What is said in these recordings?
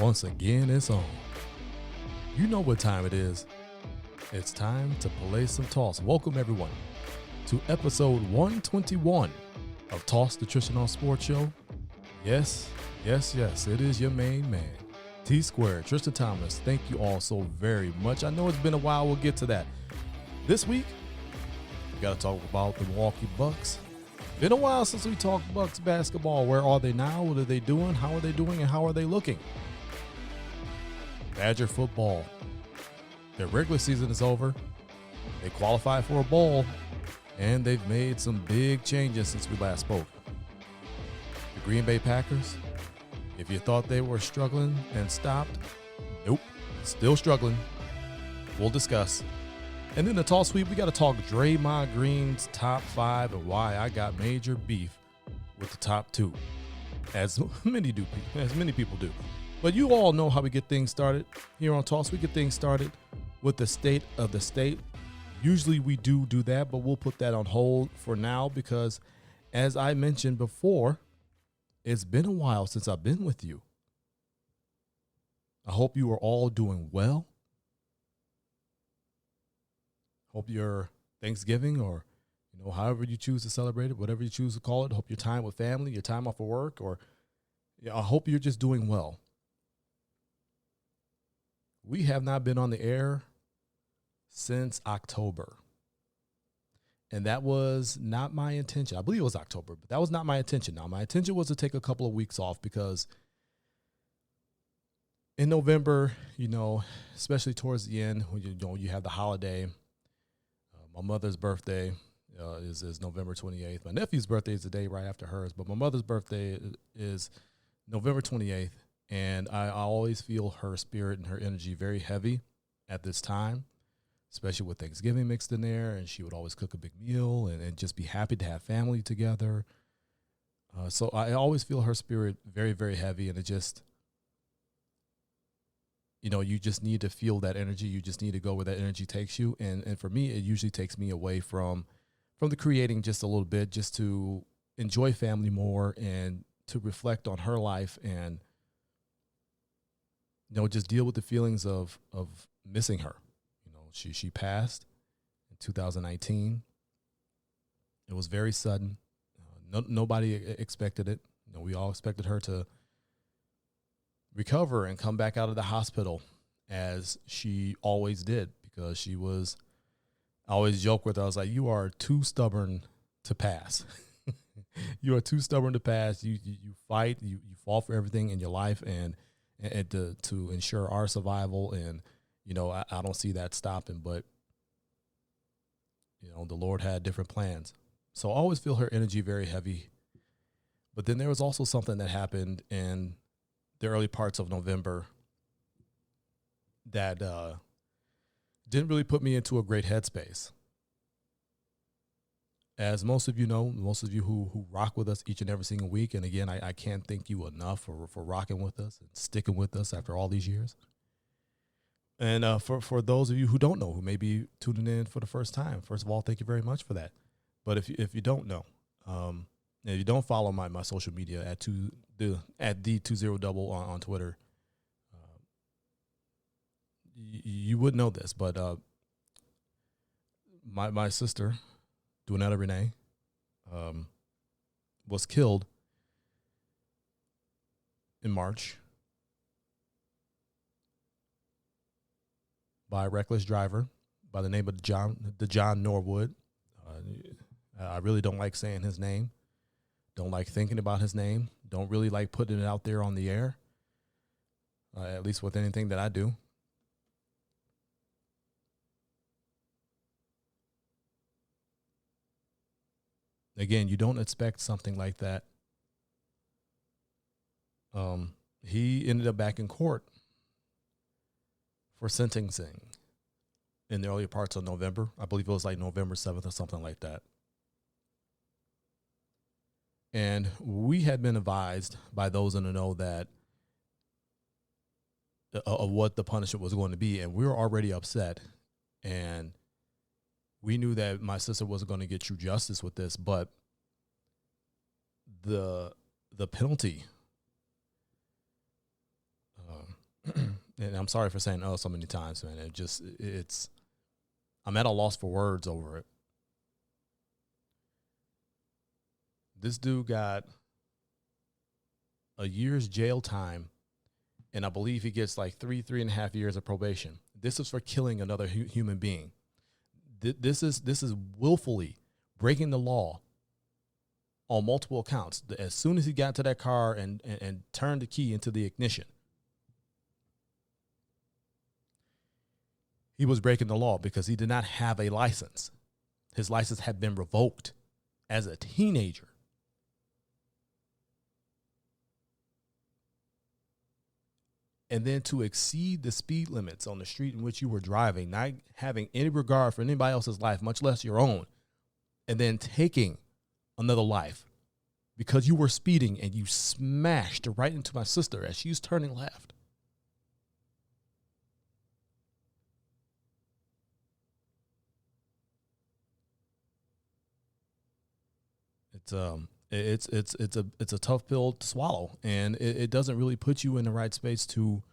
Once again, it's on. You know what time it is. It's time to play some toss. Welcome, everyone, to episode 121 of Toss the Tristain Sports Show. Yes, it is your main man, T-Squared, Tristan Thomas. Thank you all so very much. I know it's been a while. We'll get to that. This week, we got to talk about the Milwaukee Bucks. Been a while since we talked Bucks basketball. Where are they now? What are they doing? How are they doing? And how are they looking? Badger football. Their regular season is over. They qualified for a bowl, and they've made some big changes since we last spoke. The Green Bay Packers, if you thought they were struggling and stopped, nope, still struggling. We'll discuss. And then the toss sweep, we got to talk Draymond Green's top 5 and why I got major beef with the top 2, as many people do. But you all know how we get things started here on Toss. We get things started with the state of the state. Usually we do that, but we'll put that on hold for now because, as I mentioned before, it's been a while since I've been with you. I hope you are all doing well. Hope your Thanksgiving, or however you choose to celebrate it, whatever you choose to call it. Hope your time with family, your time off of work, or I hope you're just doing well. We have not been on the air since October. And that was not my intention. I believe it was October, but that was not my intention. Now, my intention was to take a couple of weeks off because in November, especially towards the end, when you have the holiday. My mother's birthday is November 28th. My nephew's birthday is the day right after hers, but my mother's birthday is November 28th. And I always feel her spirit and her energy very heavy at this time, especially with Thanksgiving mixed in there. And she would always cook a big meal and just be happy to have family together. So I always feel her spirit very, very heavy. And it just, you just need to feel that energy. You just need to go where that energy takes you. And for me, it usually takes me away from the creating just a little bit, just to enjoy family more and to reflect on her life and, just deal with the feelings of missing her. She passed in 2019. It was very sudden. Nobody expected it. We all expected her to recover and come back out of the hospital as she always did, because I always joke with her. I was like, you are too stubborn to pass. You are too stubborn to pass. You fight, you fall for everything in your life and to ensure our survival. And, I don't see that stopping, but the Lord had different plans. So I always feel her energy very heavy. But then there was also something that happened in the early parts of November that didn't really put me into a great headspace. As most of you know, most of you who rock with us each and every single week, and again, I can't thank you enough for rocking with us and sticking with us after all these years. And for those of you who don't know, who may be tuning in for the first time, first of all, thank you very much for that. But if you don't know, if you don't follow my social media at the20double on Twitter, you would know this, but my sister, Duanetta Renee, was killed in March by a reckless driver by the name of John Norwood. I really don't like saying his name. Don't like thinking about his name. Don't really like putting it out there on the air, at least with anything that I do. Again, you don't expect something like that. He ended up back in court for sentencing in the earlier parts of November. I believe it was like November 7th or something like that. And we had been advised by those in the know that of what the punishment was going to be, and we were already upset. And we knew that my sister wasn't going to get true justice with this, but the penalty and I'm sorry for saying so many times, man. I'm at a loss for words over it. This dude got a year's jail time, and I believe he gets like 3.5 years of probation. This is for killing another human being. This is willfully breaking the law on multiple accounts. As soon as he got to that car and turned the key into the ignition, he was breaking the law because he did not have a license. His license had been revoked as a teenager. And then to exceed the speed limits on the street in which you were driving, not having any regard for anybody else's life, much less your own, and then taking another life because you were speeding and you smashed right into my sister as she was turning left. It's a tough pill to swallow, and it doesn't really put you in the right space to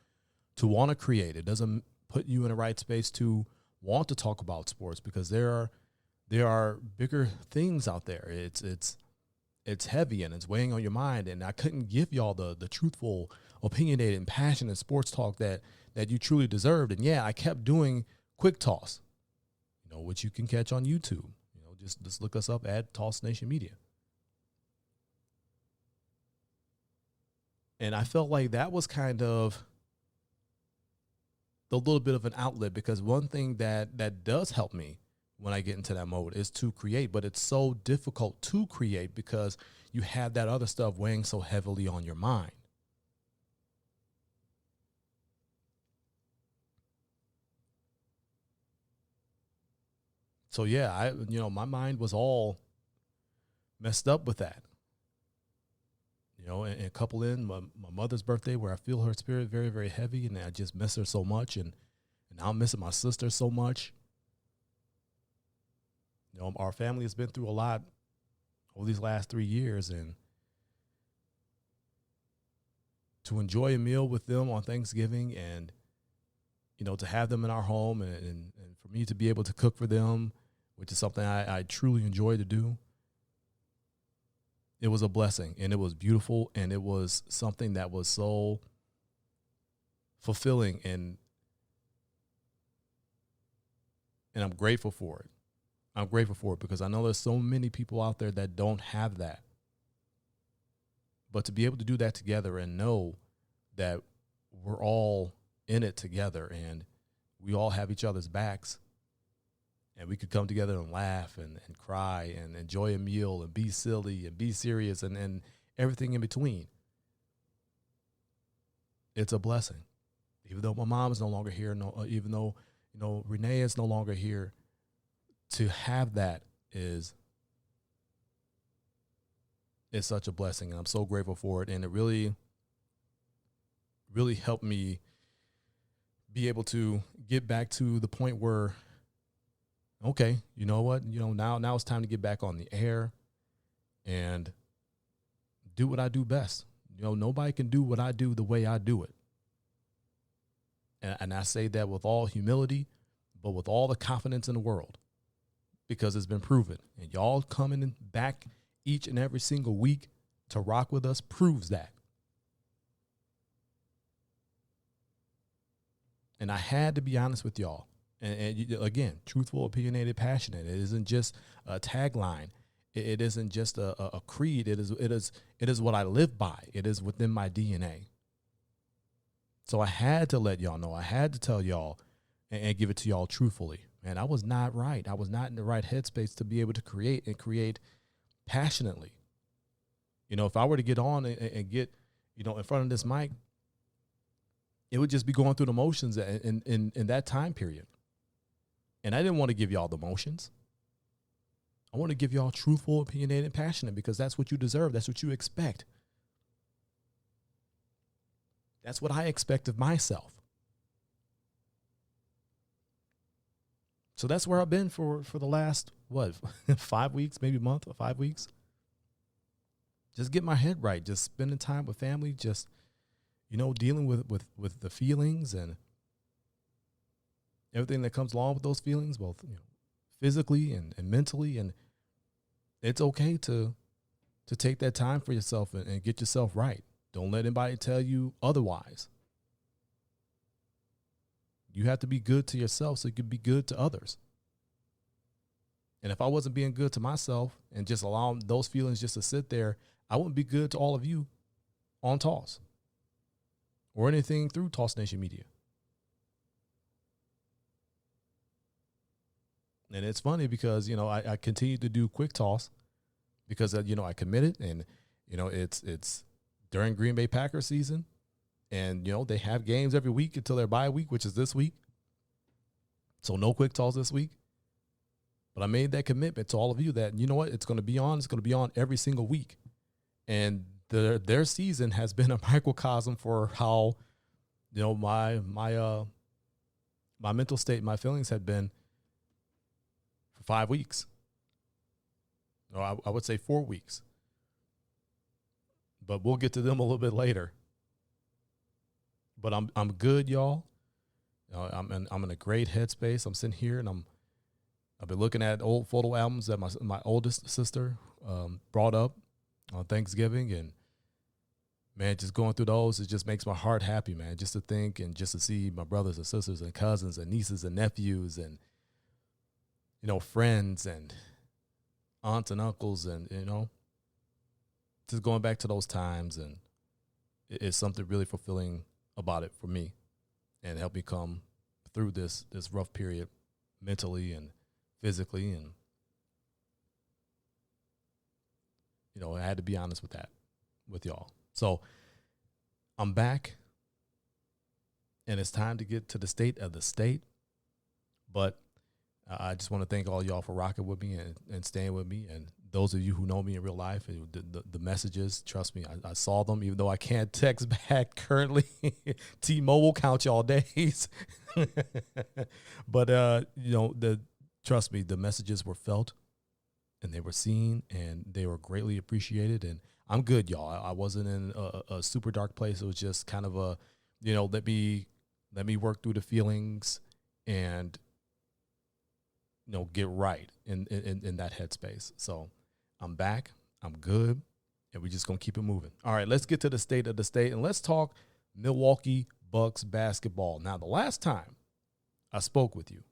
want to create. It doesn't put you in the right space to want to talk about sports because there are bigger things out there. It's heavy and it's weighing on your mind, and I couldn't give y'all the truthful, opinionated, and passionate sports talk that you truly deserved. And yeah, I kept doing quick toss, which you can catch on YouTube. Just look us up at Toss Nation Media. And I felt like that was kind of a little bit of an outlet, because one thing that does help me when I get into that mode is to create, but it's so difficult to create because you have that other stuff weighing so heavily on your mind. So yeah, my mind was all messed up with that. And couple in my mother's birthday, where I feel her spirit very, very heavy, and I just miss her so much, and now I'm missing my sister so much. Our family has been through a lot over these last 3 years, and to enjoy a meal with them on Thanksgiving, and to have them in our home, and for me to be able to cook for them, which is something I truly enjoy to do. It was a blessing, and it was beautiful, and it was something that was so fulfilling, and I'm grateful for it. I'm grateful for it because I know there's so many people out there that don't have that. But to be able to do that together and know that we're all in it together and we all have each other's backs, and we could come together and laugh and cry and enjoy a meal and be silly and be serious and everything in between. It's a blessing. Even though my mom is no longer here, even though, Renee is no longer here, to have that is such a blessing. And I'm so grateful for it. And it really, really helped me be able to get back to the point where, okay, you know what? Now it's time to get back on the air and do what I do best. Nobody can do what I do the way I do it. And I say that with all humility, but with all the confidence in the world, because it's been proven. And y'all coming back each and every single week to rock with us proves that. And I had to be honest with y'all. And again, truthful, opinionated, passionate. It isn't just a tagline. It isn't just a creed. It is what I live by. It is within my DNA. So I had to let y'all know. I had to tell y'all and give it to y'all truthfully. Man, I was not right. I was not in the right headspace to be able to create passionately. If I were to get on and get, in front of this mic, it would just be going through the motions in that time period. And I didn't want to give y'all the motions. I want to give y'all truthful, opinionated, and passionate, because that's what you deserve. That's what you expect. That's what I expect of myself. So that's where I've been for the last, 5 weeks, maybe a month or 5 weeks. Just get my head right. Just spending time with family. Just, dealing with the feelings and everything that comes along with those feelings, both physically and mentally. And it's okay to take that time for yourself and get yourself right. Don't let anybody tell you otherwise. You have to be good to yourself so you can be good to others. And if I wasn't being good to myself and just allowing those feelings just to sit there, I wouldn't be good to all of you on Toss or anything through Toss Nation Media. And it's funny because, I continue to do quick toss because, I committed and, it's during Green Bay Packers season and, they have games every week until their bye week, which is this week. So no quick toss this week. But I made that commitment to all of you that, it's going to be on. It's going to be on every single week. And their season has been a microcosm for how, my mental state, my feelings had been for 5 weeks. Or I would say 4 weeks. But we'll get to them a little bit later. But I'm good, y'all. I'm in a great headspace. I'm sitting here and I've been looking at old photo albums that my oldest sister brought up on Thanksgiving, and man, just going through those, it just makes my heart happy, man. Just to think and just to see my brothers and sisters and cousins and nieces and nephews and friends and aunts and uncles and just going back to those times, and it's something really fulfilling about it for me, and help me come through this rough period mentally and physically, and I had to be honest with that with y'all. So I'm back, and it's time to get to the state of the state. But I just want to thank all y'all for rocking with me and staying with me. And those of you who know me in real life, the messages, trust me, I saw them, even though I can't text back currently. T-Mobile, count y'all days. But, trust me, the messages were felt and they were seen and they were greatly appreciated. And I'm good, y'all. I wasn't in a super dark place. It was just kind of a, let me work through the feelings and, get right in that headspace. So I'm back. I'm good. And we're just going to keep it moving. All right, let's get to the state of the state and let's talk Milwaukee Bucks basketball. Now, the last time I spoke with you,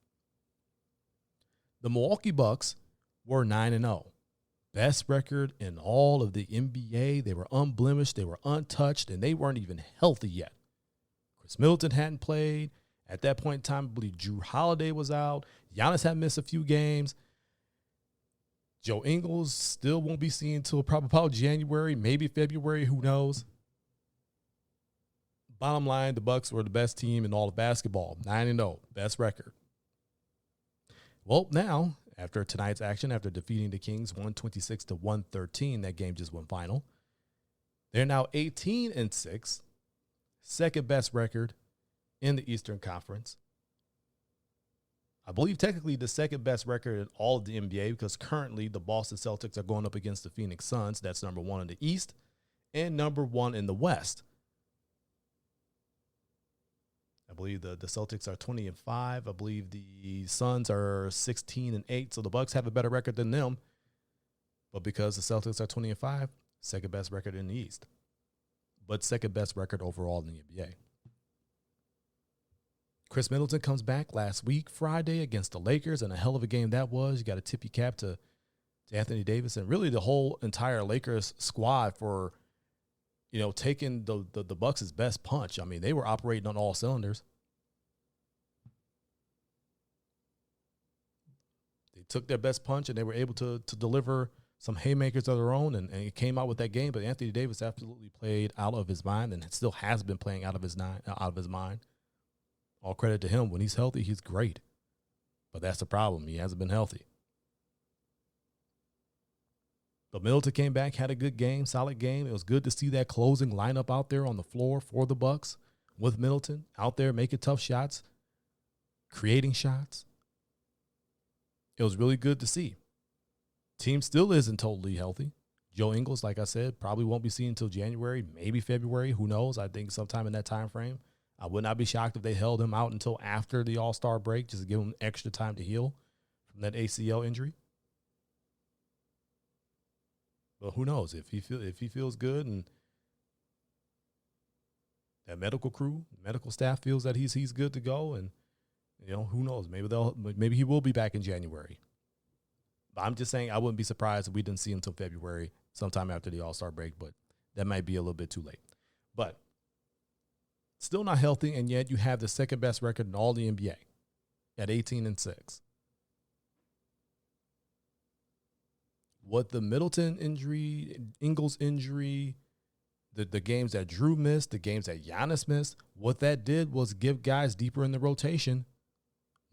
the Milwaukee Bucks were 9-0. Best record in all of the NBA. They were unblemished. They were untouched, and they weren't even healthy yet. Chris Middleton hadn't played. At that point in time, I believe Drew Holiday was out. Giannis had missed a few games. Joe Ingles still won't be seen until probably January, maybe February, who knows. Bottom line, the Bucks were the best team in all of basketball. 9-0, best record. Well, now, after tonight's action, after defeating the Kings 126-113, that game just went final. They're now 18-6, second best record in the Eastern Conference. I believe technically the second best record in all of the NBA because currently the Boston Celtics are going up against the Phoenix Suns. That's number one in the East and number one in the West. I believe the Celtics are 20-5. I believe the Suns are 16-8. So the Bucks have a better record than them. But because the Celtics are 20-5, second best record in the East. But second best record overall in the NBA. Chris Middleton comes back last week, Friday, against the Lakers, and a hell of a game that was. You got to tip your cap to Anthony Davis and really the whole entire Lakers squad for, taking the Bucks' best punch. I mean, they were operating on all cylinders. They took their best punch, and they were able to deliver some haymakers of their own, and it came out with that game. But Anthony Davis absolutely played out of his mind and still has been playing out of his mind. All credit to him. When he's healthy, he's great. But that's the problem. He hasn't been healthy. But Middleton came back, had a good game, solid game. It was good to see that closing lineup out there on the floor for the Bucks with Middleton out there making tough shots, creating shots. It was really good to see. Team still isn't totally healthy. Joe Ingles, like I said, probably won't be seen until January, maybe February. Who knows? I think sometime in that time frame. I would not be shocked if they held him out until after the All-Star break, just to give him extra time to heal from that ACL injury. But who knows? If he feels good and that medical crew, medical staff feels that he's good to go, and who knows? Maybe he will be back in January. But I'm just saying I wouldn't be surprised if we didn't see him until February, sometime after the All-Star break, but that might be a little bit too late. But still not healthy, and yet you have the second best record in all the NBA at 18-6. What the Middleton injury, Ingles injury, the games that Drew missed, the games that Giannis missed, what that did was give guys deeper in the rotation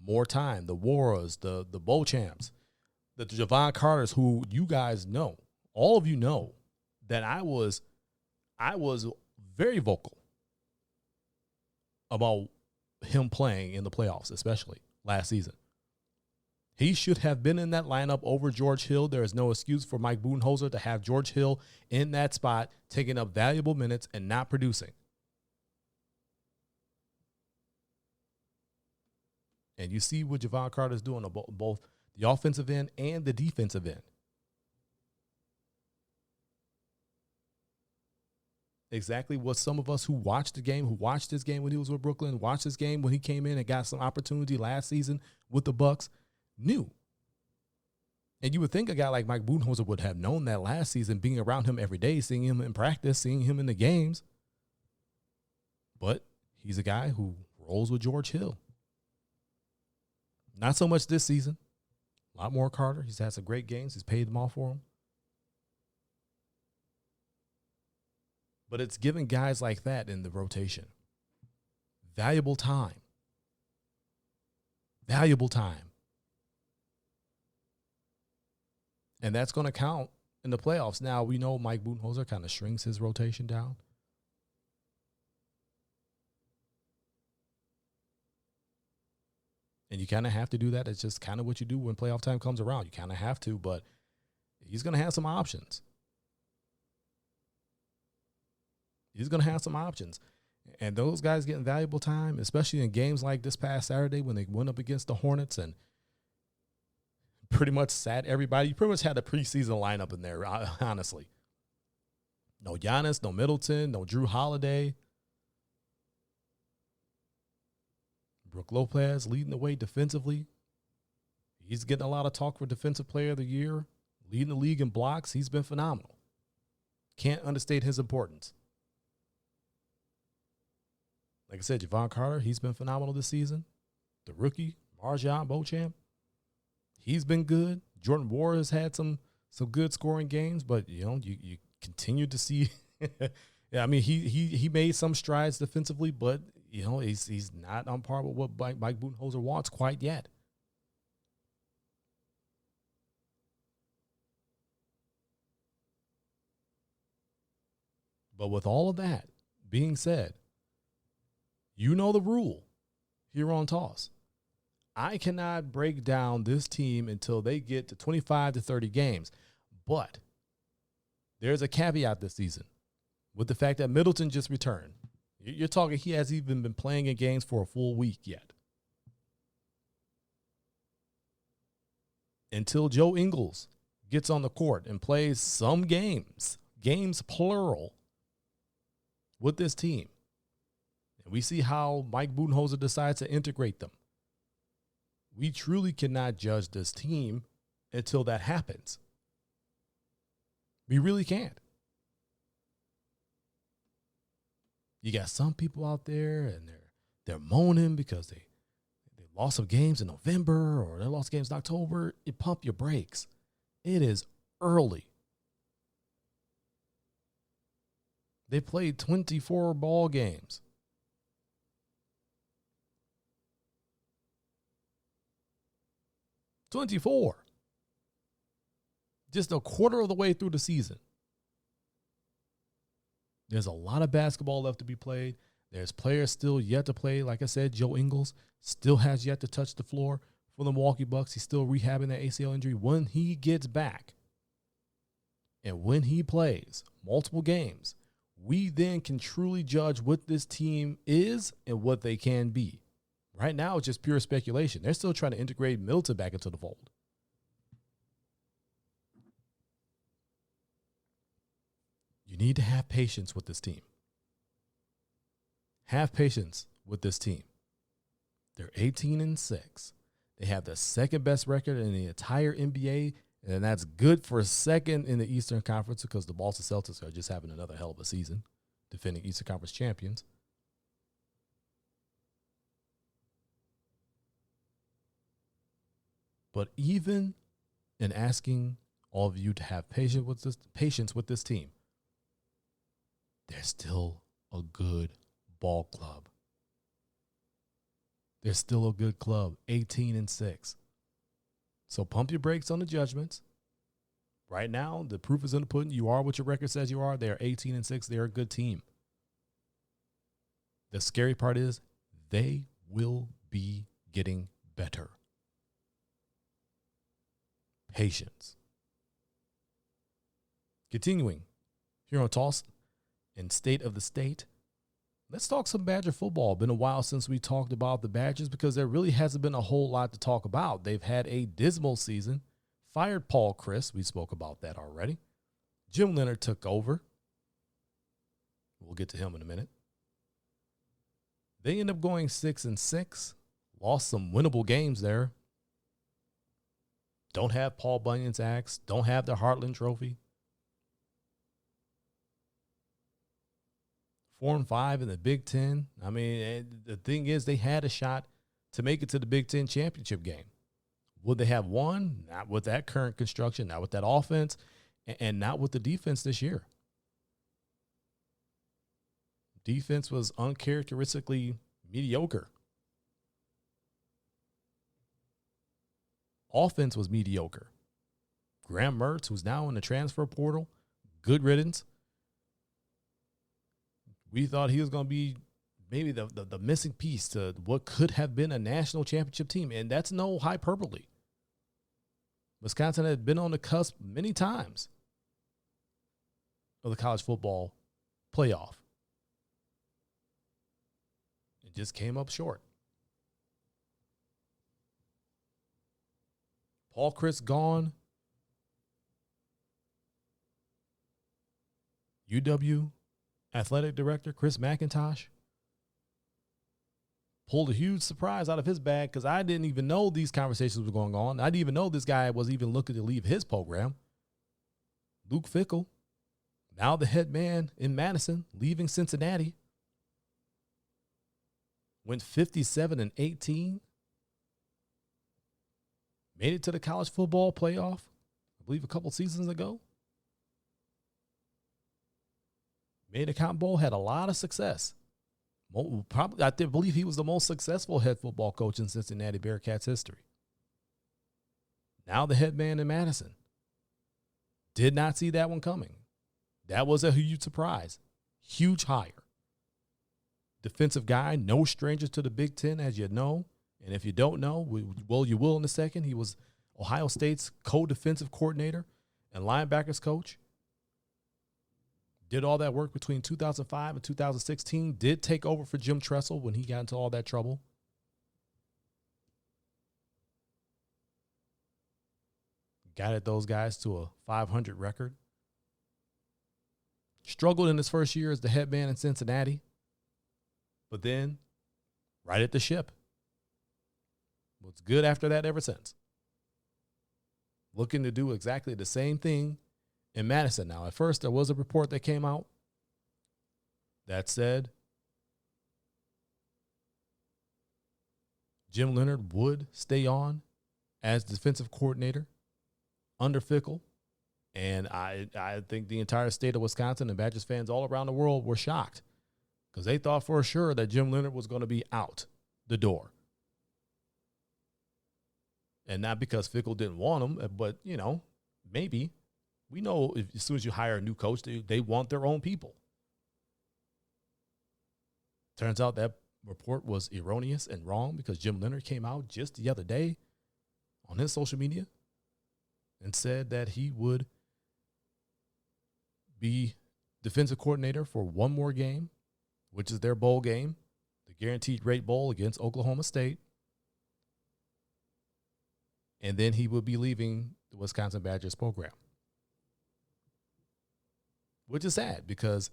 more time. The Warriors, the Bowl champs, the Javon Carters, who you guys know, all of you know, that I was very vocal about him playing in the playoffs, especially last season. He should have been in that lineup over George Hill. There is no excuse for Mike Budenholzer to have George Hill in that spot, taking up valuable minutes and not producing. And you see what Javon Carter is doing on both the offensive end and the defensive end. Exactly what some of us who watched this game when he was with Brooklyn, watched this game when he came in and got some opportunity last season with the Bucks, knew. And you would think a guy like Mike Budenholzer would have known that last season, being around him every day, seeing him in practice, seeing him in the games. But he's a guy who rolls with George Hill. Not so much this season. A lot more Carter. He's had some great games. He's paid them all for him. But it's giving guys like that in the rotation valuable time. Valuable time. And that's going to count in the playoffs. Now, we know Mike Budenholzer kind of shrinks his rotation down. And you kind of have to do that. It's just kind of what you do when playoff time comes around. You kind of have to, but he's going to have some options. And those guys getting valuable time, especially in games like this past Saturday when they went up against the Hornets and pretty much sat everybody. You pretty much had a preseason lineup in there, honestly. No Giannis, no Middleton, no Drew Holiday. Brook Lopez leading the way defensively. He's getting a lot of talk for Defensive Player of the Year, leading the league in blocks. He's been phenomenal. Can't understate his importance. Like I said, Javon Carter, he's been phenomenal this season. The rookie, Marjan Beauchamp, he's been good. Jordan Ward has had some good scoring games, but you continue to see. Yeah, I mean he made some strides defensively, but he's not on par with what Mike Budenholzer wants quite yet. But with all of that being said, you know the rule here on Toss. I cannot break down this team until they get to 25 to 30 games. But there's a caveat this season with the fact that Middleton just returned. You're talking he hasn't even been playing in games for a full week yet. Until Joe Ingles gets on the court and plays some games plural, with this team. And we see how Mike Budenholzer decides to integrate them. We truly cannot judge this team until that happens. We really can't. You got some people out there and they're moaning because they lost some games in November or they lost games in October. You pump your brakes. It is early. They played 24 ball games. Just a quarter of the way through the season. There's a lot of basketball left to be played. There's players still yet to play. Like I said, Joe Ingles still has yet to touch the floor for the Milwaukee Bucks. He's still rehabbing that ACL injury. When he gets back, And when he plays multiple games, we then can truly judge what this team is and what they can be. Right now, it's just pure speculation. They're still trying to integrate Middleton back into the fold. You need to have patience with this team. Have patience with this team. They're 18-6. They have the second best record in the entire NBA, and that's good for second in the Eastern Conference because the Boston Celtics are just having another hell of a season, defending Eastern Conference champions. But even in asking all of you to have patience with this team, they're still a good ball club. They're still a good club, 18-6. So pump your brakes on the judgments. Right now, the proof is in the pudding. You are what your record says you are. They are 18-6. They're a good team. The scary part is they will be getting better. Patience. Continuing here on Toss and State of the State. Let's talk some Badger football. Been a while since we talked about the Badgers because there really hasn't been a whole lot to talk about. They've had a dismal season. Fired Paul Chryst. We spoke about that already. Jim Leonard took over. We'll get to him in a minute. They end up going 6-6. Lost some winnable games there. Don't have Paul Bunyan's axe. Don't have the Heartland Trophy. 4-5 in the Big Ten. I mean, the thing is, they had a shot to make it to the Big Ten championship game. Would they have won? Not with that current construction, not with that offense, and not with the defense this year. Defense was uncharacteristically mediocre. Offense was mediocre. Graham Mertz, who's now in the transfer portal, good riddance. We thought he was going to be maybe the missing piece to what could have been a national championship team, and that's no hyperbole. Wisconsin had been on the cusp many times of the college football playoff. It just came up short. Paul Chryst gone. UW athletic director Chris McIntosh pulled a huge surprise out of his bag because I didn't even know these conversations were going on. I didn't even know this guy was even looking to leave his program. Luke Fickell, now the head man in Madison, leaving Cincinnati, went 57-18. Made it to the college football playoff, I believe a couple seasons ago. Made a Cotton Bowl, had a lot of success. Probably, I believe he was the most successful head football coach in Cincinnati Bearcats history. Now the head man in Madison. Did not see that one coming. That was a huge surprise. Huge hire. Defensive guy, no stranger to the Big Ten, as you know. And if you don't know, well, you will in a second. He was Ohio State's co-defensive coordinator and linebackers coach. Did all that work between 2005 and 2016. Did take over for Jim Tressel when he got into all that trouble. Guided those guys to a 500 record. Struggled in his first year as the head man in Cincinnati. But then, right at the ship. Was good after that ever since. Looking to do exactly the same thing in Madison. Now, at first, there was a report that came out that said Jim Leonard would stay on as defensive coordinator under Fickell. And I think the entire state of Wisconsin and Badgers fans all around the world were shocked because they thought for sure that Jim Leonard was going to be out the door. And not because Fickell didn't want him, but, you know, maybe. We know as soon as you hire a new coach, they want their own people. Turns out that report was erroneous and wrong because Jim Leonard came out just the other day on his social media and said that he would be defensive coordinator for one more game, which is their bowl game, the Guaranteed Rate Bowl against Oklahoma State. And then he will be leaving the Wisconsin Badgers program, which is sad because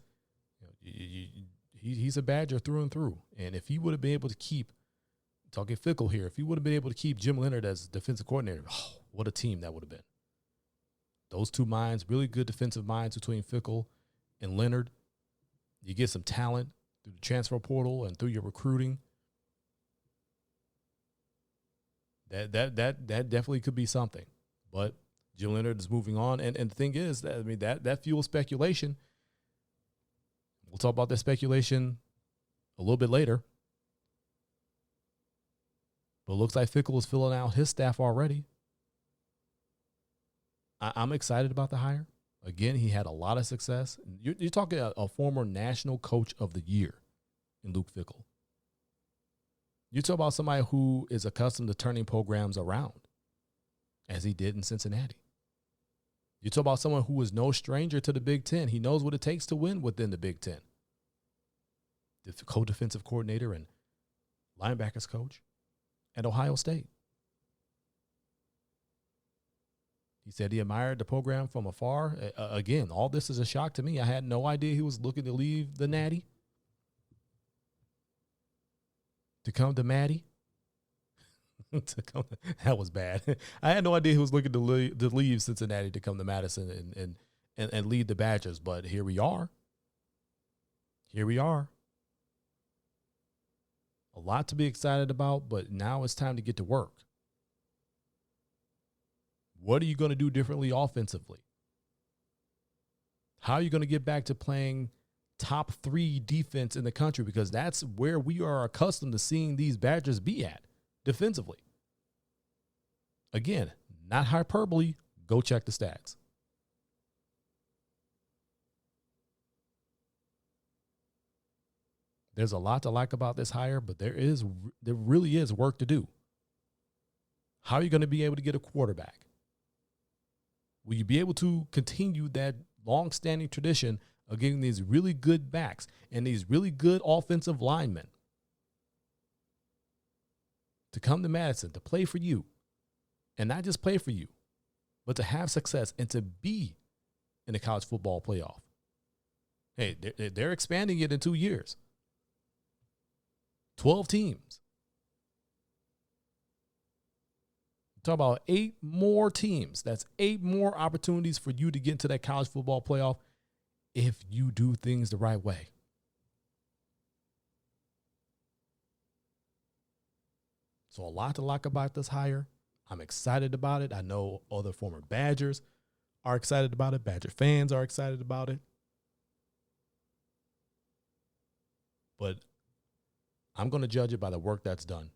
he's a Badger through and through. And if he would have been able to keep, talking Fickle here, if he would have been able to keep Jim Leonhard as defensive coordinator, what a team that would have been. Those two minds, really good defensive minds between Fickle and Leonhard. You get some talent through the transfer portal and through your recruiting. That definitely could be something. But Jim Leonhard is moving on. And the thing is, that fuels speculation. We'll talk about that speculation a little bit later. But it looks like Fickle is filling out his staff already. I'm excited about the hire. Again, he had a lot of success. You're talking a former National Coach of the Year in Luke Fickle. You talk about somebody who is accustomed to turning programs around, as he did in Cincinnati. You talk about someone who is no stranger to the Big Ten. He knows what it takes to win within the Big Ten. The co-defensive coordinator and linebackers coach at Ohio State. He said he admired the program from afar. Again, all this is a shock to me. I had no idea he was looking to leave the Natty to come to Maddie. That was bad. I had no idea he was looking to leave Cincinnati to come to Madison and lead the Badgers. But here we are. Here we are. A lot to be excited about, but now it's time to get to work. What are you going to do differently offensively? How are you going to get back to playing top 3 defense in the country? Because that's where we are accustomed to seeing these Badgers be at defensively. Again, not hyperbole. Go check the stats. There's a lot to like about this hire, but there really is work to do. How are you going to be able to get a quarterback? Will you be able to continue that long-standing tradition of getting these really good backs and these really good offensive linemen to come to Madison to play for you, and not just play for you, but to have success and to be in the college football playoff? Hey, they're expanding it in 2 years. 12 teams. Talk about 8 more teams. That's 8 more opportunities for you to get into that college football playoff if you do things the right way. So a lot to like about this hire. I'm excited about it. I know other former Badgers are excited about it. Badger fans are excited about it. But I'm going to judge it by the work that's done.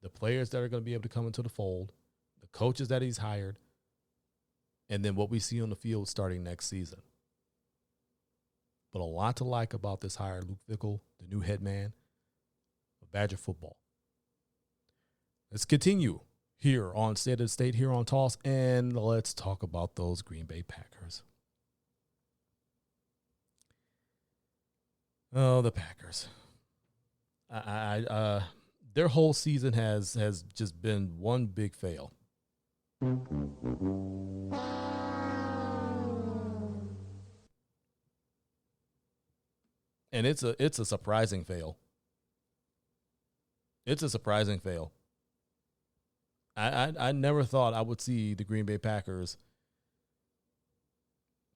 The players that are going to be able to come into the fold, the coaches that he's hired, and then what we see on the field starting next season. But a lot to like about this hire, Luke Fickle, the new head man of Badger football. Let's continue here on State of the State, here on Toss, and let's talk about those Green Bay Packers. Oh, the Packers. Their whole season has just been one big fail. And it's a surprising fail. It's a surprising fail. I never thought I would see the Green Bay Packers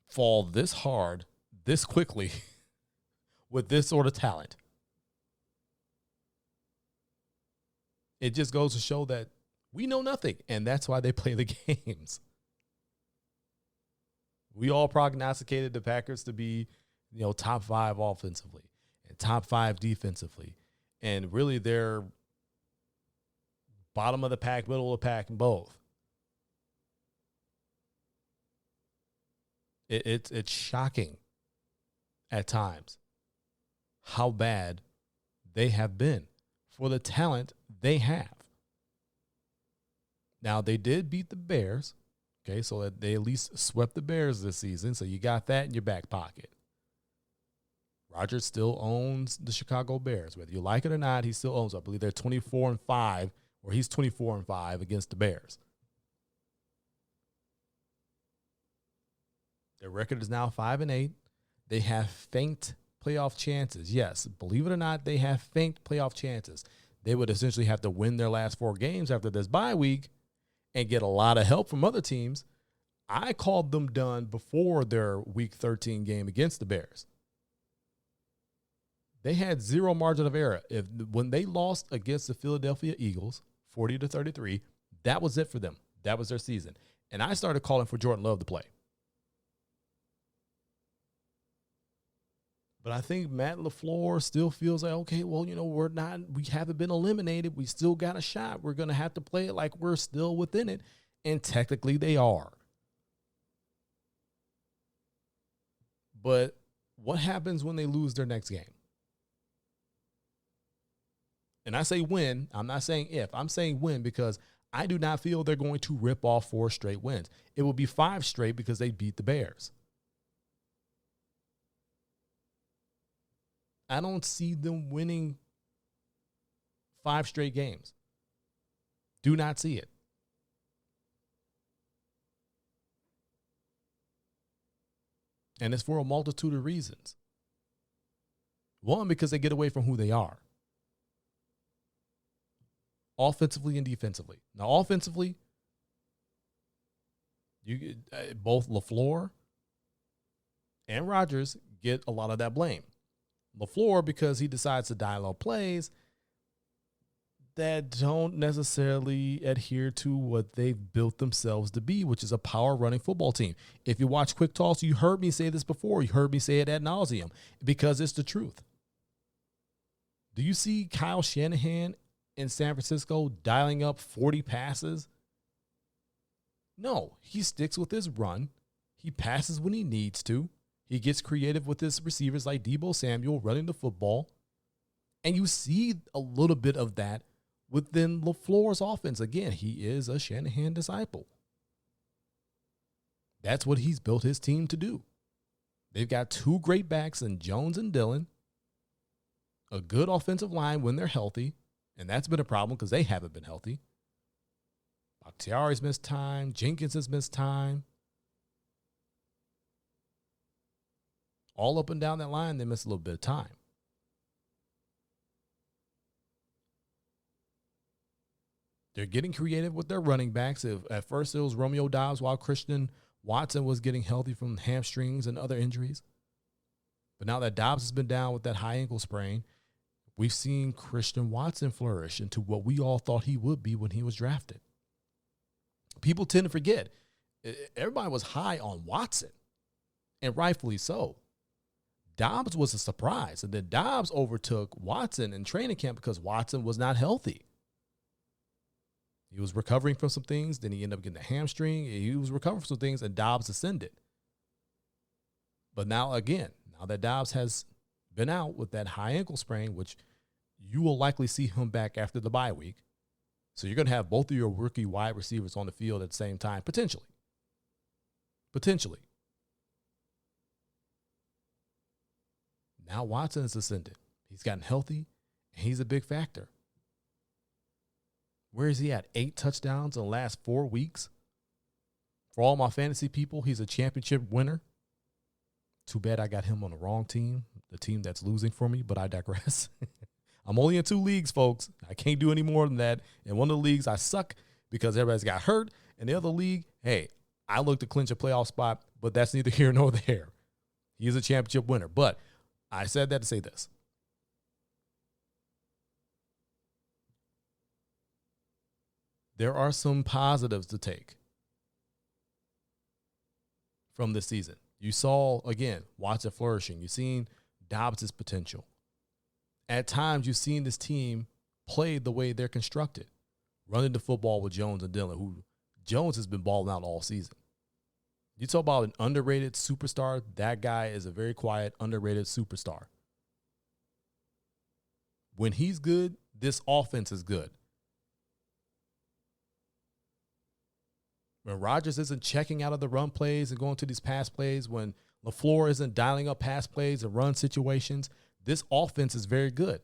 fall this hard, this quickly, with this sort of talent. It just goes to show that we know nothing, and that's why they play the games. We all prognosticated the Packers to be, top 5 offensively and top 5 defensively, and really they're bottom of the pack, middle of the pack, in both. It's shocking at times how bad they have been for the talent they have. Now, they did beat the Bears Okay, so that they at least swept the Bears this season. So you got that in your back pocket. Rodgers still owns the Chicago Bears. Whether you like it or not, he still owns. I believe they're 24-5, or he's 24-5 against the Bears. Their record is now 5-8. They have faint playoff chances. Yes, believe it or not, they have faint playoff chances. They would essentially have to win their last 4 games after this bye week and get a lot of help from other teams. I called them done before their Week 13 game against the Bears. They had zero margin of error. When they lost against the Philadelphia Eagles, 40-33, that was it for them. That was their season. And I started calling for Jordan Love to play. But I think Matt LaFleur still feels like, okay, well, we haven't been eliminated. We still got a shot. We're going to have to play it like we're still within it. And technically they are. But what happens when they lose their next game? And I say win. I'm not saying if. I'm saying win because I do not feel they're going to rip off 4 straight wins. It will be 5 straight because they beat the Bears. I don't see them winning 5 straight games. Do not see it. And it's for a multitude of reasons. One, because they get away from who they are. Offensively and defensively. Now, offensively, both LaFleur and Rodgers get a lot of that blame. LaFleur, because he decides to dial up plays that don't necessarily adhere to what they've built themselves to be, which is a power running football team. If you watch Quick Toss, you heard me say this before. You heard me say it ad nauseum because it's the truth. Do you see Kyle Shanahan in San Francisco dialing up 40 passes? No, he sticks with his run. He passes when he needs to. He gets creative with his receivers like Deebo Samuel running the football. And you see a little bit of that within LaFleur's offense. Again, he is a Shanahan disciple. That's what he's built his team to do. They've got 2 great backs in Jones and Dillon, a good offensive line when they're healthy, and that's been a problem because they haven't been healthy. Bakhtiari's missed time. Jenkins has missed time. All up and down that line, they miss a little bit of time. They're getting creative with their running backs. At first, it was Romeo Doubs while Christian Watson was getting healthy from hamstrings and other injuries. But now that Doubs has been down with that high ankle sprain, we've seen Christian Watson flourish into what we all thought he would be when he was drafted. People tend to forget. Everybody was high on Watson, and rightfully so. Doubs was a surprise, and then Doubs overtook Watson in training camp because Watson was not healthy. He was recovering from some things, then he ended up getting a hamstring. He was recovering from some things, and Doubs ascended. But now that Doubs has been out with that high ankle sprain, which you will likely see him back after the bye week. So you're going to have both of your rookie wide receivers on the field at the same time, potentially. Now Watson has ascended. He's gotten healthy, and he's a big factor. Where is he at? 8 touchdowns in the last 4 weeks. For all my fantasy people, he's a championship winner. Too bad I got him on the wrong team, the team that's losing for me, but I digress. I'm only in 2 leagues, folks. I can't do any more than that. In one of the leagues, I suck because everybody's got hurt. In the other league, hey, I look to clinch a playoff spot, but that's neither here nor there. He is a championship winner. But I said that to say this. There are some positives to take from this season. You saw, again, Watson flourishing. You've seen Dobbs' potential. At times, you've seen this team play the way they're constructed, running the football with Jones and Dillon, who Jones has been balling out all season. You talk about an underrated superstar, that guy is a very quiet, underrated superstar. When he's good, this offense is good. When Rodgers isn't checking out of the run plays and going to these pass plays, when LaFleur isn't dialing up pass plays and run situations, this offense is very good.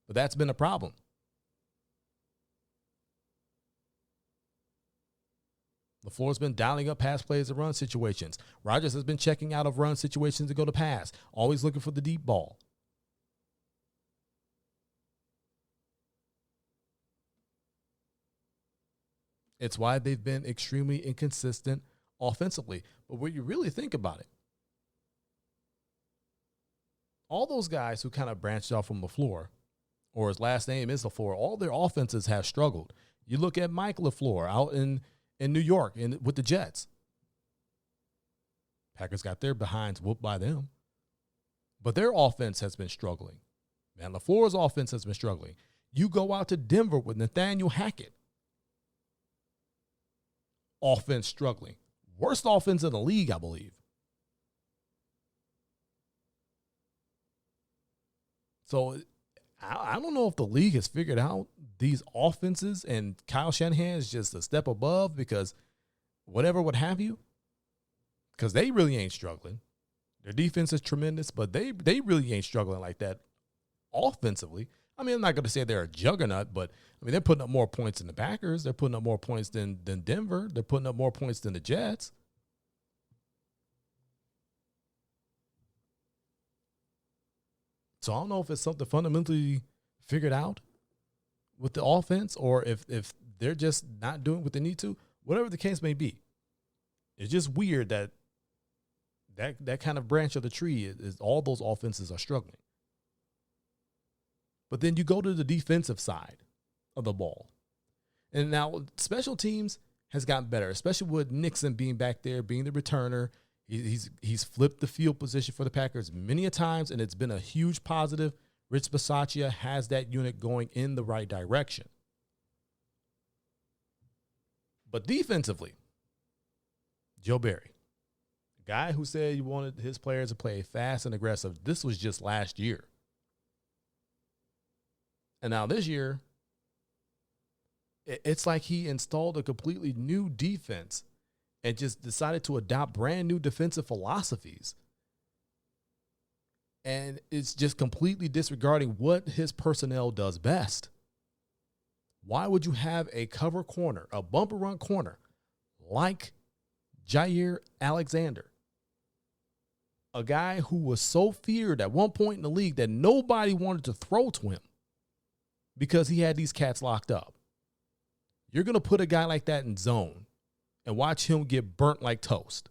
But that's been a problem. LaFleur's been dialing up pass plays and run situations. Rodgers has been checking out of run situations to go to pass, always looking for the deep ball. It's why they've been extremely inconsistent offensively. But when you really think about it, all those guys who kind of branched off from LaFleur, or his last name is LaFleur, all their offenses have struggled. You look at Mike LaFleur out in New York with the Jets. Packers got their behinds whooped by them. But their offense has been struggling. Man, LaFleur's offense has been struggling. You go out to Denver with Nathaniel Hackett. Offense struggling. Worst offense in the league, I believe. So I don't know if the league has figured out these offenses and Kyle Shanahan is just a step above because whatever would have you, because they really ain't struggling. Their defense is tremendous, but they really ain't struggling like that offensively. I mean, I'm not going to say they're a juggernaut, but, I mean, they're putting up more points than the Packers. They're putting up more points than Denver. They're putting up more points than the Jets. So I don't know if it's something fundamentally figured out with the offense or if they're just not doing what they need to. Whatever the case may be, it's just weird that kind of branch of the tree is all those offenses are struggling. But then you go to the defensive side of the ball. And now special teams has gotten better, especially with Nixon being back there, being the returner. He's flipped the field position for the Packers many a times, and it's been a huge positive. Rich Bisaccia has that unit going in the right direction. But defensively, Joe Barry, the guy who said he wanted his players to play fast and aggressive, this was just last year. And now this year, it's like he installed a completely new defense and just decided to adopt brand new defensive philosophies. And it's just completely disregarding what his personnel does best. Why would you have a cover corner, a bumper run corner, like Jair Alexander? A guy who was so feared at one point in the league that nobody wanted to throw to him because he had these cats locked up. You're going to put a guy like that in zone and watch him get burnt like toast.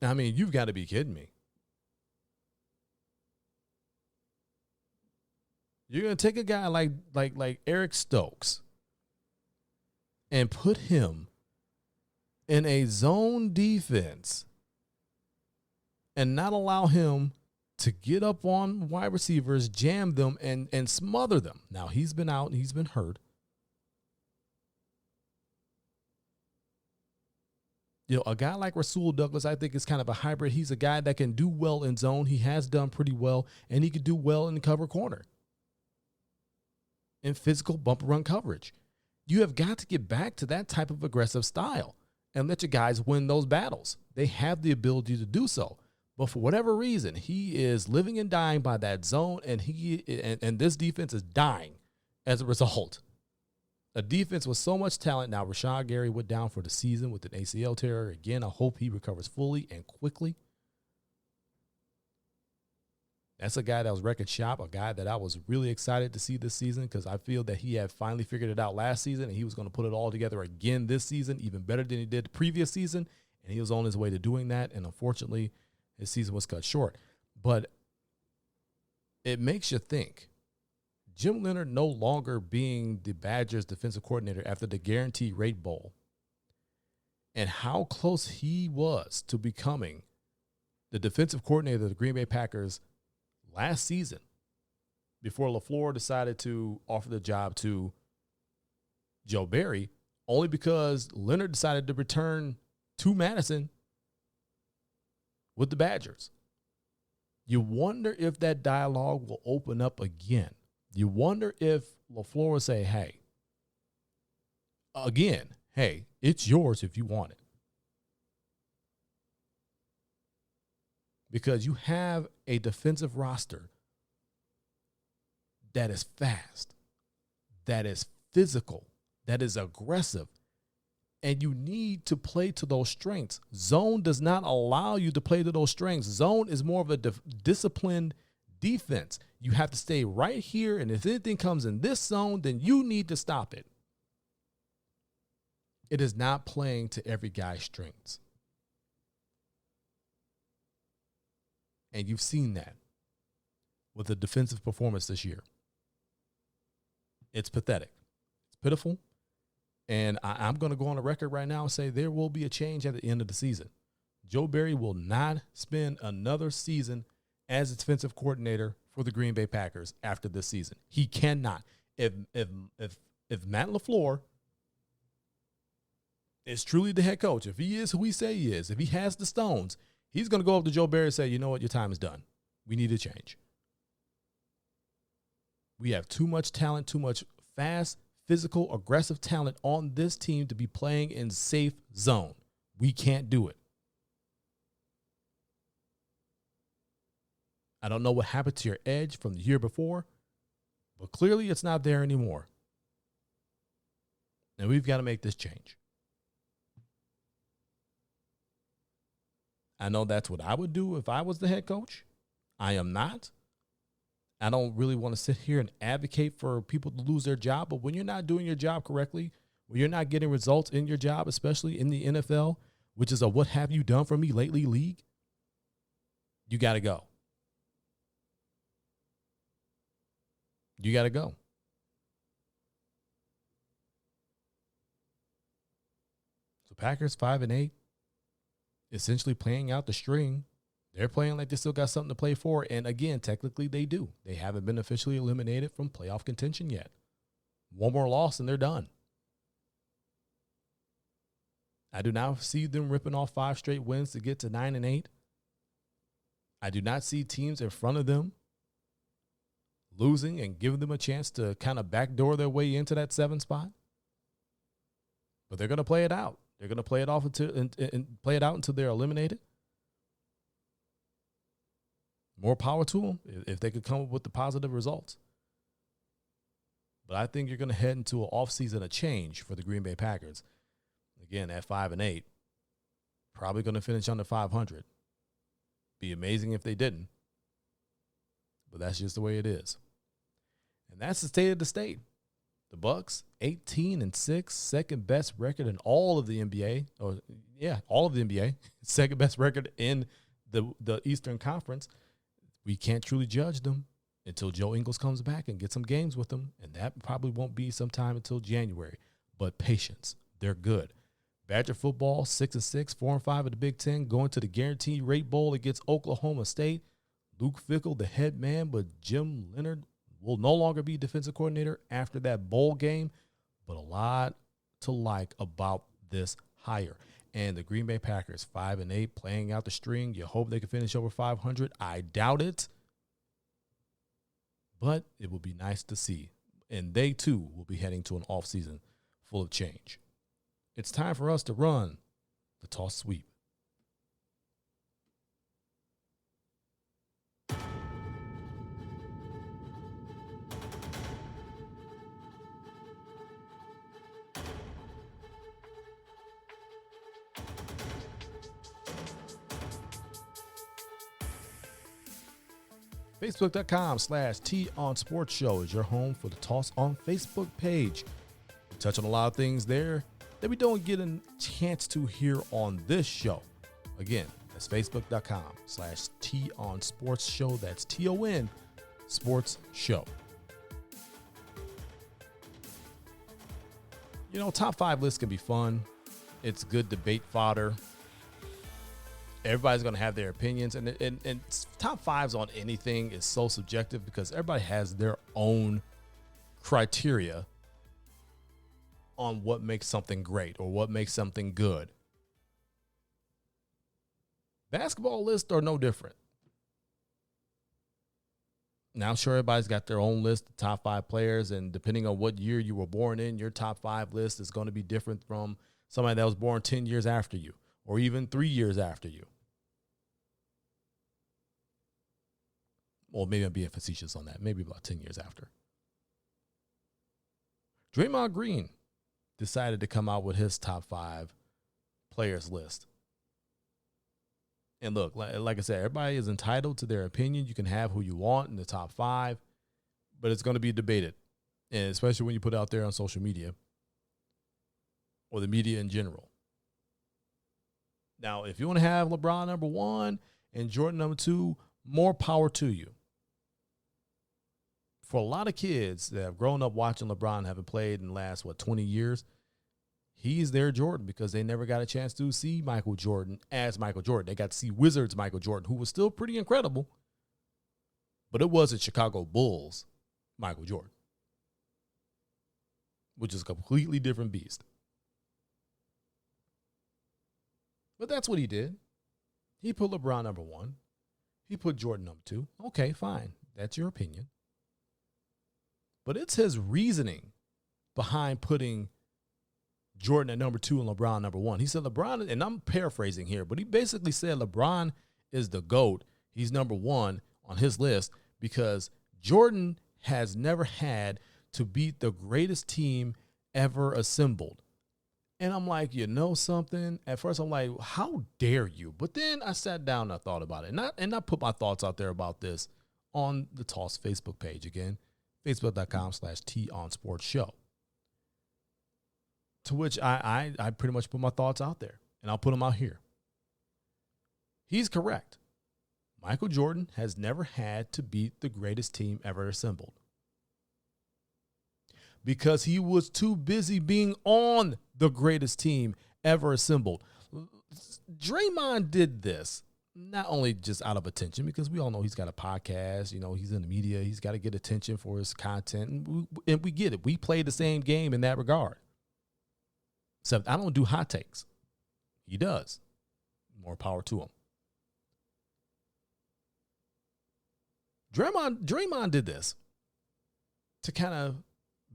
I mean, you've got to be kidding me. You're going to take a guy like Eric Stokes and put him in a zone defense and not allow him to get up on wide receivers, jam them, and smother them. Now, he's been out and he's been hurt. You know, a guy like Rasul Douglas, I think, is kind of a hybrid. He's a guy that can do well in zone. He has done pretty well, and he could do well in cover corner, in physical bumper run coverage. You have got to get back to that type of aggressive style and let your guys win those battles. They have the ability to do so. But for whatever reason, he is living and dying by that zone, and this defense is dying as a result. A defense with so much talent. Now, Rashawn Gary went down for the season with an ACL tear. Again, I hope he recovers fully and quickly. That's a guy that was wrecking shop, a guy that I was really excited to see this season because I feel that he had finally figured it out last season, and he was going to put it all together again this season, even better than he did the previous season, and he was on his way to doing that, and unfortunately, his season was cut short. But it makes you think. Jim Leonhard no longer being the Badgers defensive coordinator after the Guaranteed Rate Bowl and how close he was to becoming the defensive coordinator of the Green Bay Packers last season before LaFleur decided to offer the job to Joe Barry, only because Leonhard decided to return to Madison with the Badgers. You wonder if that dialogue will open up again. You wonder if LaFleur would say, hey, again, hey, it's yours if you want it. Because you have a defensive roster that is fast, that is physical, that is aggressive, and you need to play to those strengths. Zone does not allow you to play to those strengths. Zone is more of a disciplined defense. You have to stay right here, and if anything comes in this zone, then you need to stop it. It is not playing to every guy's strengths. And you've seen that with the defensive performance this year. It's pathetic. It's pitiful. And I'm going to go on the record right now and say there will be a change at the end of the season. Joe Barry will not spend another season as defensive coordinator for the Green Bay Packers after this season. He cannot. If Matt LaFleur is truly the head coach, if he is who we say he is, if he has the stones, he's going to go up to Joe Barry and say, you know what, your time is done. We need to change. We have too much talent, too much fast, physical, aggressive talent on this team to be playing in safe zone. We can't do it. I don't know what happened to your edge from the year before, but clearly it's not there anymore. And we've got to make this change. I know that's what I would do if I was the head coach. I am not. I don't really want to sit here and advocate for people to lose their job, but when you're not doing your job correctly, when you're not getting results in your job, especially in the NFL, which is a what have you done for me lately league, you got to go. You got to go. So Packers 5-8, essentially playing out the string. They're playing like they still got something to play for. And again, technically they do. They haven't been officially eliminated from playoff contention yet. One more loss and they're done. I do not see them ripping off 5 straight wins to get to 9-8. I do not see teams in front of them losing and giving them a chance to kind of backdoor their way into that 7 spot. But they're going to play it out. They're going to play it off and play it out until they're eliminated. More power to them if they could come up with the positive results. But I think you're going to head into an offseason of change for the Green Bay Packers. Again, at 5-8, probably going to finish under 500. Be amazing if they didn't. But that's just the way it is. And that's the state of the state. The Bucks, 18-6, second best record in all of the NBA. All of the NBA. Second best record in the Eastern Conference. We can't truly judge them until Joe Ingles comes back and gets some games with them, and that probably won't be sometime until January. But patience, they're good. Badger football, 6-6, 4-5 at the Big Ten, going to the Guaranteed Rate Bowl against Oklahoma State. Luke Fickell, the head man, but Jim Leonhard will no longer be defensive coordinator after that bowl game. But a lot to like about this hire. And the Green Bay Packers, 5-8, playing out the string. You hope they can finish over 500. I doubt it. But it will be nice to see. And they, too, will be heading to an offseason full of change. It's time for us to run the toss sweep. Facebook.com/T on Sports Show is your home for the Toss on Facebook page. We touch on a lot of things there that we don't get a chance to hear on this show. Again, that's Facebook.com/T on Sports Show. That's TON Sports Show. You know, top 5 lists can be fun. It's good debate fodder. Everybody's going to have their opinions, and top 5s on anything is so subjective because everybody has their own criteria on what makes something great or what makes something good. Basketball lists are no different. Now, I'm sure everybody's got their own list of top 5 players, and depending on what year you were born in, your top 5 list is going to be different from somebody that was born 10 years after you or even 3 years after you. Well, maybe I'm being facetious on that. Maybe about 10 years after. Draymond Green decided to come out with his top 5 players list. And look, like I said, everybody is entitled to their opinion. You can have who you want in the top 5, but it's going to be debated, and especially when you put it out there on social media or the media in general. Now, if you want to have LeBron number 1 and Jordan number 2, more power to you. For a lot of kids that have grown up watching LeBron, having played in the last, 20 years, he's their Jordan because they never got a chance to see Michael Jordan as Michael Jordan. They got to see Wizards Michael Jordan, who was still pretty incredible, but it wasn't Chicago Bulls Michael Jordan, which is a completely different beast. But that's what he did. He put LeBron number 1. He put Jordan number 2. Okay, fine. That's your opinion. But it's his reasoning behind putting Jordan at number 2 and LeBron number 1. He said LeBron, and I'm paraphrasing here, but he basically said LeBron is the GOAT. He's number 1 on his list because Jordan has never had to beat the greatest team ever assembled. And I'm like, you know something? At first I'm like, how dare you? But then I sat down and I thought about it. And I put my thoughts out there about this on the Toss Facebook page again. Facebook.com/TOnSportsShow. To which I pretty much put my thoughts out there, and I'll put them out here. He's correct. Michael Jordan has never had to beat the greatest team ever assembled because he was too busy being on the greatest team ever assembled. Draymond did this not only just out of attention, because we all know he's got a podcast, he's in the media, he's got to get attention for his content, and we get it. We play the same game in that regard. Except I don't do hot takes. He does. More power to him. Draymond did this to kind of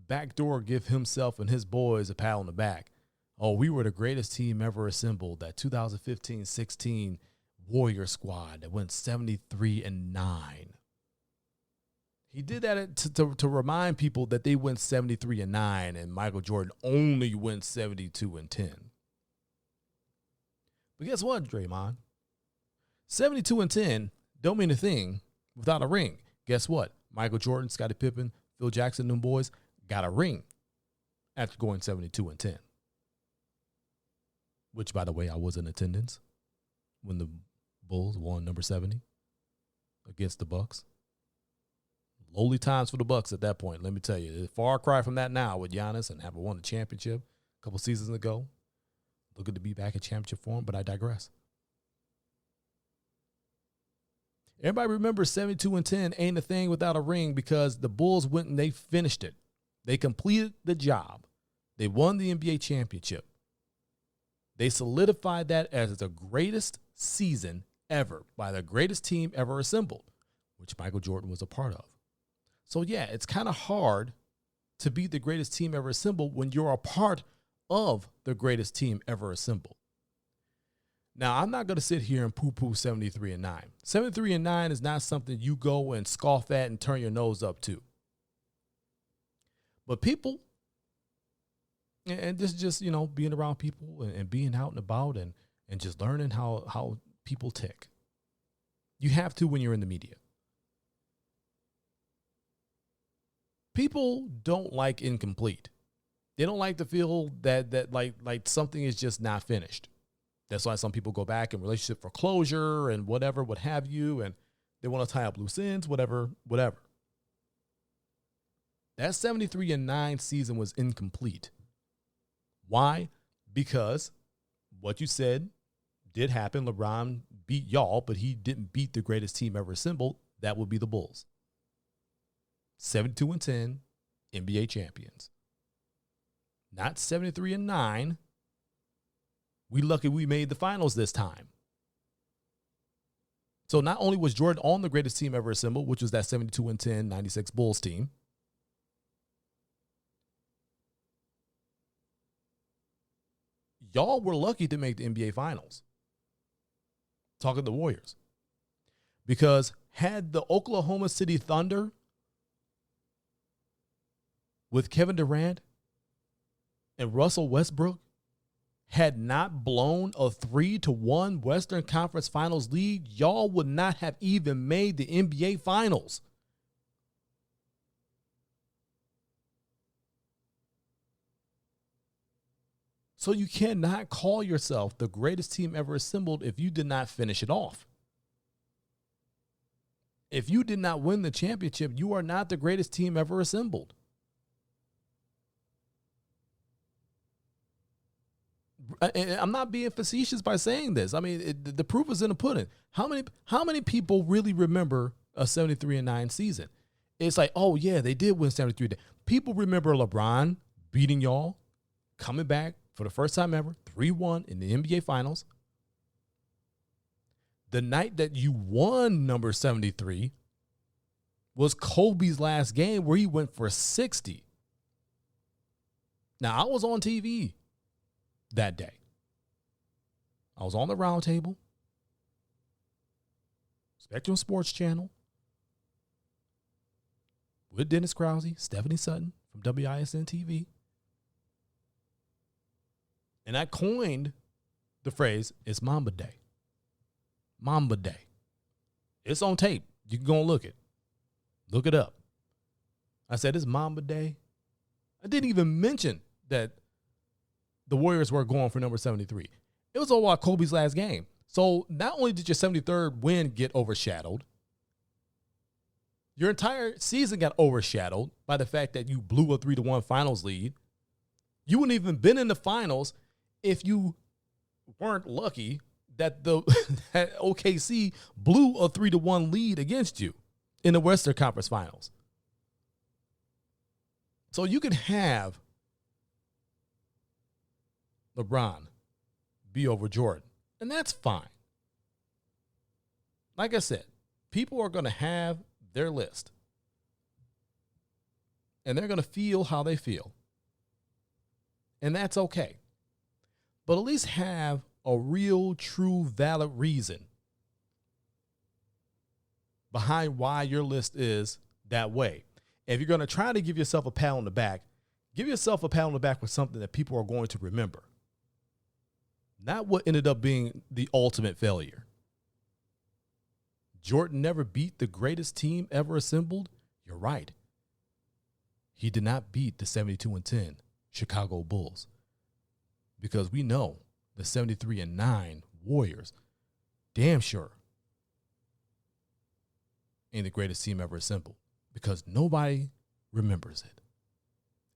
backdoor give himself and his boys a pat on the back. Oh, we were the greatest team ever assembled, that 2015-16 Warrior squad that went 73-9. He did that to remind people that they went 73-9 and Michael Jordan only went 72-10. But guess what, Draymond? 72-10 don't mean a thing without a ring. Guess what? Michael Jordan, Scottie Pippen, Phil Jackson, them boys got a ring after going 72-10. Which, by the way, I was in attendance when the Bulls won number 70 against the Bucks. Lowly times for the Bucks at that point, let me tell you. Far cry from that now with Giannis and having won the championship a couple seasons ago. Looking to be back in championship form, but I digress. Everybody remembers 72-10 ain't a thing without a ring because the Bulls went and they finished it. They completed the job. They won the NBA championship. They solidified that as the greatest season ever by the greatest team ever assembled, which Michael Jordan was a part of. So, yeah, it's kind of hard to beat the greatest team ever assembled when you're a part of the greatest team ever assembled. Now, I'm not going to sit here and poo-poo 73-9. 73-9 is not something you go and scoff at and turn your nose up to. But people, and this is just, being around people and being out and about and just learning how people tick. You have to when you're in the media. People don't like incomplete. They don't like to feel that like something is just not finished. That's why some people go back in relationship for closure and what have you, and they want to tie up loose ends, whatever. That 73-9 season was incomplete. Why? Because what you said did happen. LeBron beat y'all, but he didn't beat the greatest team ever assembled. That would be the Bulls. 72-10, NBA champions. Not 73-9. We lucky we made the finals this time. So not only was Jordan on the greatest team ever assembled, which was that 72-10 96 Bulls team, y'all were lucky to make the NBA Finals. Talking the Warriors. Because had the Oklahoma City Thunder with Kevin Durant and Russell Westbrook had not blown a 3-1 Western Conference Finals lead, y'all would not have even made the NBA Finals. So you cannot call yourself the greatest team ever assembled if you did not finish it off. If you did not win the championship, you are not the greatest team ever assembled. And I'm not being facetious by saying this. I mean, the proof is in the pudding. How many people really remember a 73-9 season? It's like, oh yeah, they did win 73. People remember LeBron beating y'all, coming back for the first time ever, 3-1 in the NBA Finals. The night that you won number 73 was Kobe's last game where he went for 60. Now, I was on TV that day. I was on the round table, Spectrum Sports Channel, with Dennis Krause, Stephanie Sutton from WISN TV. And I coined the phrase, it's Mamba Day. Mamba Day. It's on tape. You can go and look it. Look it up. I said, it's Mamba Day. I didn't even mention that the Warriors were going for number 73. It was all about Kobe's last game. So not only did your 73rd win get overshadowed, your entire season got overshadowed by the fact that you blew a 3-1 finals lead. You wouldn't even been in the finals if you weren't lucky that that OKC blew a 3-1 lead against you in the Western Conference Finals. So you could have LeBron be over Jordan, and that's fine. Like I said, people are going to have their list, and they're going to feel how they feel, and that's okay. But at least have a real, true, valid reason behind why your list is that way. If you're going to try to give yourself a pat on the back, give yourself a pat on the back with something that people are going to remember. Not what ended up being the ultimate failure. Jordan never beat the greatest team ever assembled. You're right. He did not beat the 72-10 Chicago Bulls, because we know the 73-9 Warriors damn sure ain't the greatest team ever assembled, because nobody remembers it.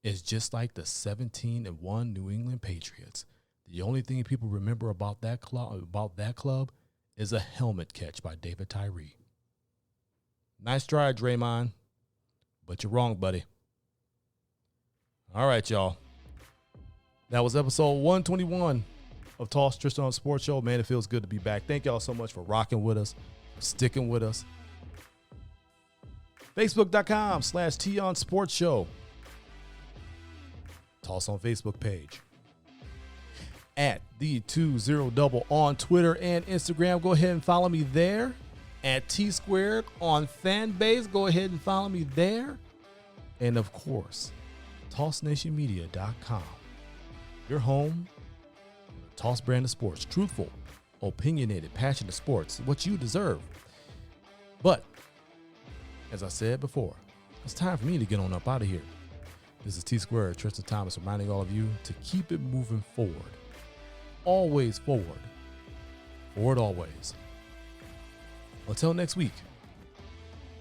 It's just like the 17-1 New England Patriots. The only thing people remember about that club is a helmet catch by David Tyree. Nice try, Draymond, but you're wrong, buddy. All right, y'all. That was episode 121 of Toss Tristain Sports Show. Man, it feels good to be back. Thank y'all so much for rocking with us, for sticking with us. Facebook.com/Tion Sports Show. Toss on Facebook page. At the 20 Double on Twitter and Instagram. Go ahead and follow me there. At T2 on Fanbase. Go ahead and follow me there. And of course, TossNationMedia.com. Your home for the Toss brand of sports. Truthful, opinionated, passionate sports. What you deserve. But, as I said before, it's time for me to get on up out of here. This is T2, Tristan Thomas, reminding all of you to keep it moving forward. Always forward. Forward always. Until next week,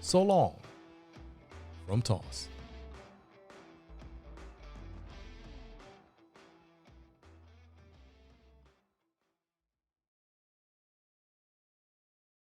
so long from Toss.